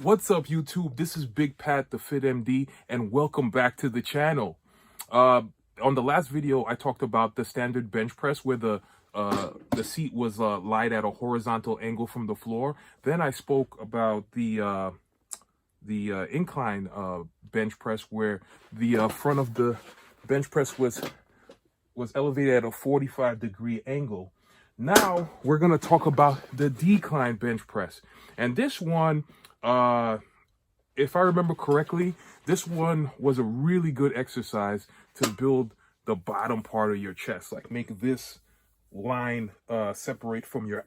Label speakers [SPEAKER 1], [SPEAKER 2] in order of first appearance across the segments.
[SPEAKER 1] What's up, YouTube? This is Big Pat, the Fit MD, and welcome back to the channel. On the last video, I talked about the standard bench press where the seat was lied at a horizontal angle from the floor. Then I spoke about the incline bench press where the front of the bench press was elevated at a 45-degree angle. Now we're gonna talk about the decline bench press, and this one, if I remember correctly, this one was a really good exercise to build the bottom part of your chest, like make this line separate from your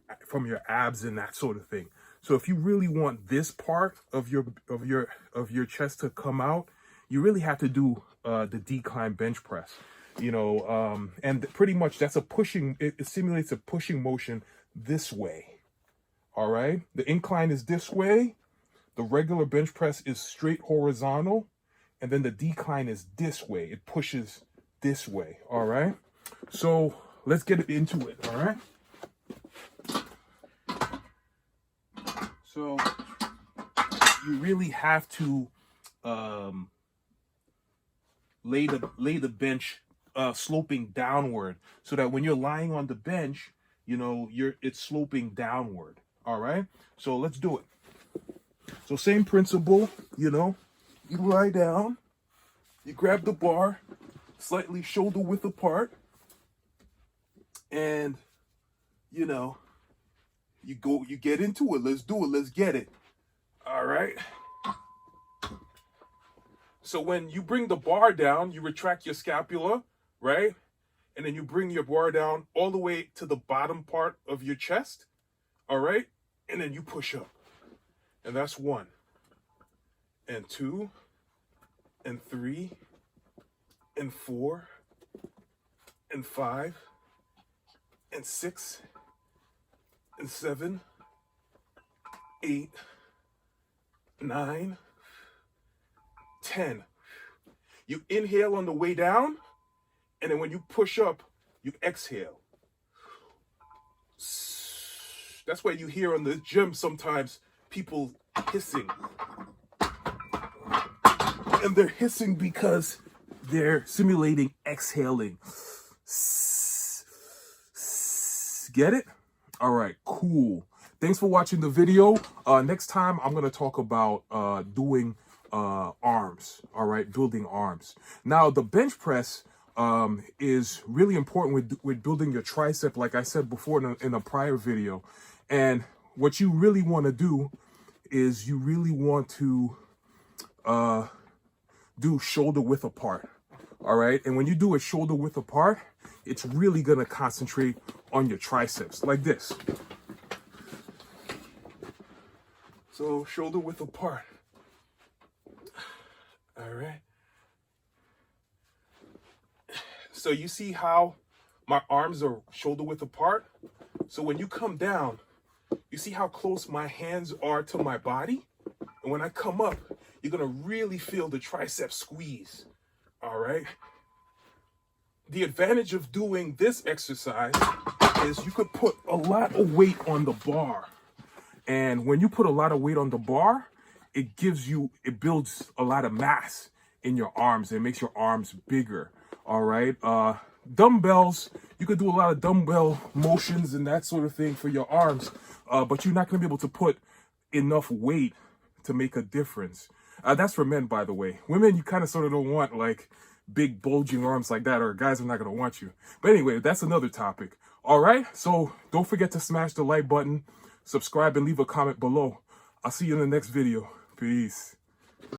[SPEAKER 1] abs and that sort of thing. So if you really want this part of your chest to come out, you really have to do the decline bench press. You know, and pretty much that's a pushing, it simulates a pushing motion this way. All right, the incline is this way, the regular bench press is straight horizontal, and then the decline is this way, it pushes this way. All right, so let's get into it. All right, so you really have to lay the bench sloping downward, so that when you're lying on the bench, you know, it's sloping downward. All right, so let's do it. So same principle, you know, you lie down, you grab the bar slightly shoulder width apart, and you know, you get into it. Let's do it. Let's get it. All right. So when you bring the bar down, you retract your scapula, right? And then you bring your bar down all the way to the bottom part of your chest, all right? And then you push up. And that's 1, and 2, and 3, and 4, and 5, and 6, and 7, 8, 9, 10. You inhale on the way down, and then when you push up, you exhale. That's why you hear in the gym sometimes people hissing. And they're hissing because they're simulating exhaling. Get it? All right, cool. Thanks for watching the video. Next time, I'm going to talk about doing arms. All right, building arms. Now, the bench press is really important with building your tricep, like I said before in a prior video. And what you really want to do is you really want to do shoulder width apart. All right, and when you do it shoulder width apart, it's really going to concentrate on your triceps like this. So shoulder width apart. All right. So you see how my arms are shoulder width apart? So when you come down, you see how close my hands are to my body? And when I come up, you're gonna really feel the tricep squeeze. All right. The advantage of doing this exercise is you could put a lot of weight on the bar. And when you put a lot of weight on the bar, it builds a lot of mass in your arms. It makes your arms bigger. All right. Dumbbells, you could do a lot of dumbbell motions and that sort of thing for your arms, but you're not going to be able to put enough weight to make a difference. That's for men, by the way. Women, you kind of sort of don't want like big bulging arms like that, or guys are not going to want you. But anyway, that's another topic. All right. So don't forget to smash the like button, subscribe, and leave a comment below. I'll see you in the next video. Peace.